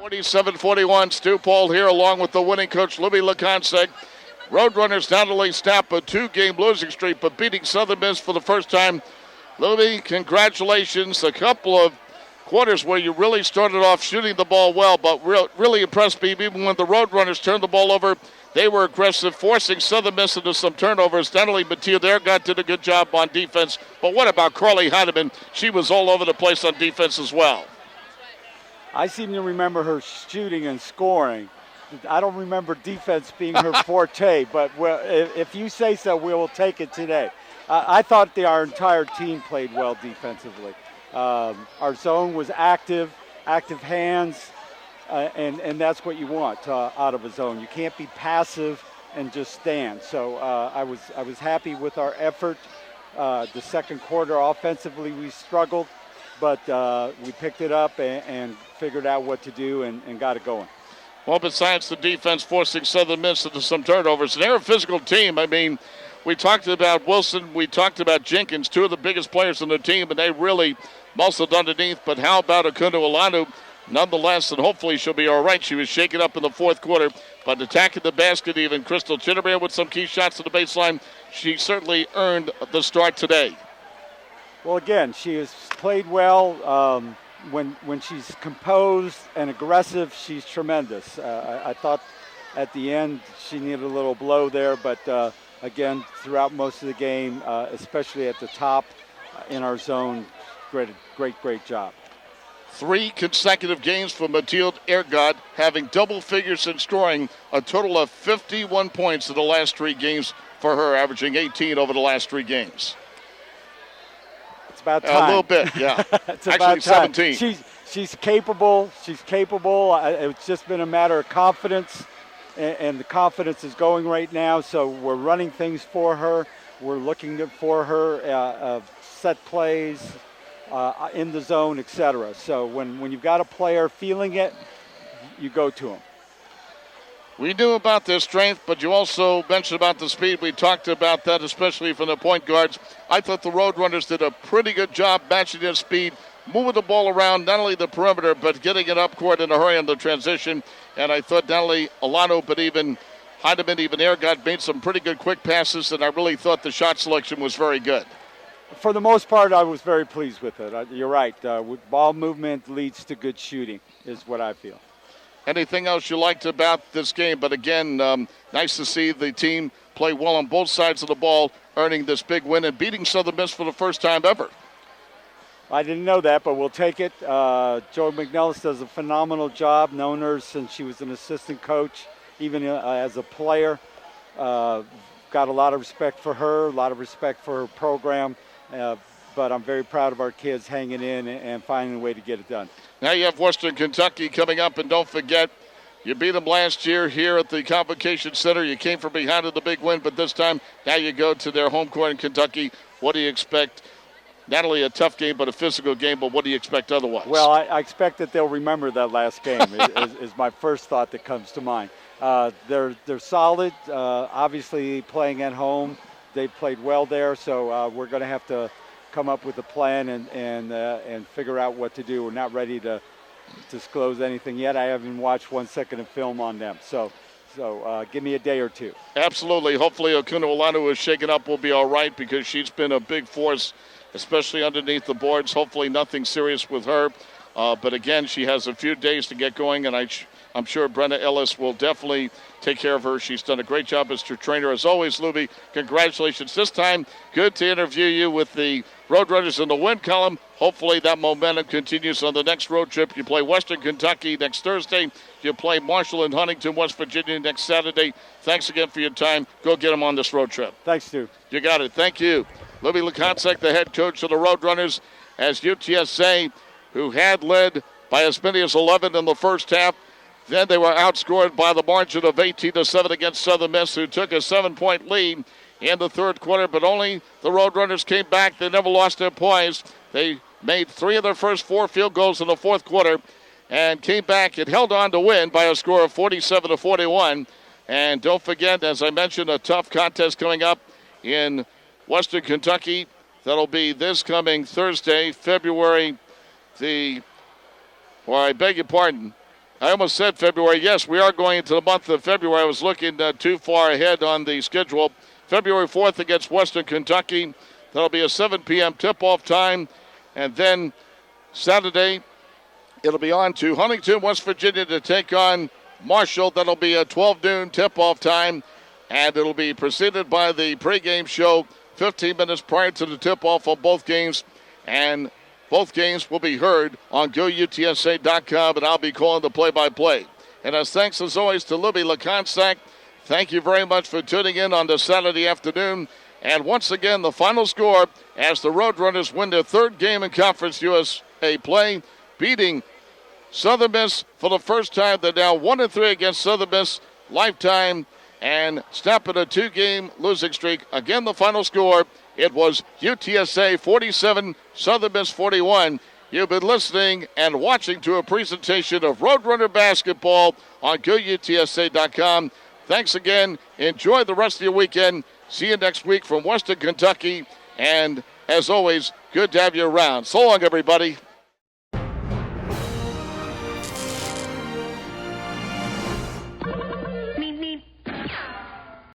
47-41, Stu Paul here along with the winning coach, Libby Leconsick. Roadrunners not only snap a 2-game losing streak, but beating Southern Miss for the first time. Libby, congratulations. A couple of quarters where you really started off shooting the ball well, but really impressed me. Even when the Roadrunners turned the ball over, they were aggressive, forcing Southern Miss into some turnovers. Not only Matilda Ergott did a good job on defense, but what about Carly Heineman? She was all over the place on defense as well. I seem to remember her shooting and scoring. I don't remember defense being her forte, but if you say so, we will take it today. I thought our entire team played well defensively. Our zone was active hands, and that's what you want out of a zone. You can't be passive and just stand. So I was happy with our effort. The second quarter offensively we struggled, but we picked it up and figured out what to do and got it going. Well, besides the defense forcing Southern Miss into some turnovers, they're a physical team. I mean, we talked about Wilson, we talked about Jenkins, two of the biggest players on the team, and they really muscled underneath. But how about Akunu Alanu? Nonetheless, and hopefully she'll be all right. She was shaken up in the fourth quarter, but attacking the basket, even Crystal Chitterbeer with some key shots to the baseline, she certainly earned the start today. Well, again, she has played well. When she's composed and aggressive, she's tremendous. I thought at the end she needed a little blow there, but again, throughout most of the game, especially at the top in our zone, great job. 3 consecutive games for Matilda Ergott, having double figures in scoring, a total of 51 points in the last 3 games for her, averaging 18 over the last 3 games. It's about time. A little bit, yeah. It's actually about time. 17. She's capable. It's just been a matter of confidence, and the confidence is going right now. So we're running things for her. We're looking for her set plays in the zone, etc. So when you've got a player feeling it, you go to him. We knew about their strength, but you also mentioned about the speed. We talked about that, especially from the point guards. I thought the Roadrunners did a pretty good job matching their speed, moving the ball around, not only the perimeter, but getting it up court in a hurry on the transition. And I thought not only Alano, but even Heidemann, even Ergott made some pretty good quick passes, and I really thought the shot selection was very good. For the most part, I was very pleased with it. You're right. Ball movement leads to good shooting, is what I feel. Anything else you liked about this game? But again, nice to see the team play well on both sides of the ball, earning this big win and beating Southern Miss for the first time ever. I didn't know that, but we'll take it. Joe McNellis does a phenomenal job. Known her since she was an assistant coach, even as a player. Got a lot of respect for her, a lot of respect for her program. But I'm very proud of our kids hanging in and finding a way to get it done. Now you have Western Kentucky coming up, and don't forget, you beat them last year here at the Convocation Center. You came from behind in the big win, but this time, now you go to their home court in Kentucky. What do you expect? Not only a tough game, but a physical game, but what do you expect otherwise? Well, I expect that they'll remember that last game is my first thought that comes to mind. They're solid, obviously playing at home. They played well there, so we're going to have to come up with a plan and figure out what to do. We're not ready to disclose anything yet. I haven't watched 1 second of film on them, so give me a day or two. Absolutely. Hopefully Akunu Alanu is shaken up, will be all right, because she's been a big force, especially underneath the boards. Hopefully nothing serious with her. But again, she has a few days to get going, and I'm sure Brenna Ellis will definitely take care of her. She's done a great job as her trainer. As always, Luby, congratulations. This time, good to interview you with the Roadrunners in the win column. Hopefully that momentum continues on the next road trip. You play Western Kentucky next Thursday. You play Marshall and Huntington, West Virginia next Saturday. Thanks again for your time. Go get them on this road trip. Thanks, Stu. You got it. Thank you. Libby Leconsick, the head coach of the Roadrunners, as UTSA, who had led by as many as 11 in the first half. Then they were outscored by the margin of 18-7 against Southern Miss, who took a 7-point lead in the third quarter, but only the Roadrunners came back. They never lost their poise. They made 3 of their first 4 field goals in the fourth quarter and came back and held on to win by a score of 47-41. And don't forget, as I mentioned, a tough contest coming up in Western Kentucky. That'll be this coming Thursday, I beg your pardon, I almost said February. Yes, we are going into the month of February. I was looking too far ahead on the schedule. February 4th against Western Kentucky. That'll be a 7 p.m. tip-off time. And then Saturday, it'll be on to Huntington, West Virginia to take on Marshall. That'll be a 12 noon tip-off time. And it'll be preceded by the pregame show 15 minutes prior to the tip-off on both games. And both games will be heard on GoUTSA.com, and I'll be calling the play-by-play. And as thanks, as always, to Libby LeConsac. Thank you very much for tuning in on this Saturday afternoon. And once again, the final score as the Roadrunners win their third game in Conference USA play, beating Southern Miss for the first time. They're now 1-3 against Southern Miss lifetime and snapping a 2-game losing streak. Again, the final score, it was UTSA 47, Southern Miss 41. You've been listening and watching to a presentation of Roadrunner basketball on GoUTSA.com. Thanks again. Enjoy the rest of your weekend. See you next week from Western Kentucky. And as always, good to have you around. So long, everybody.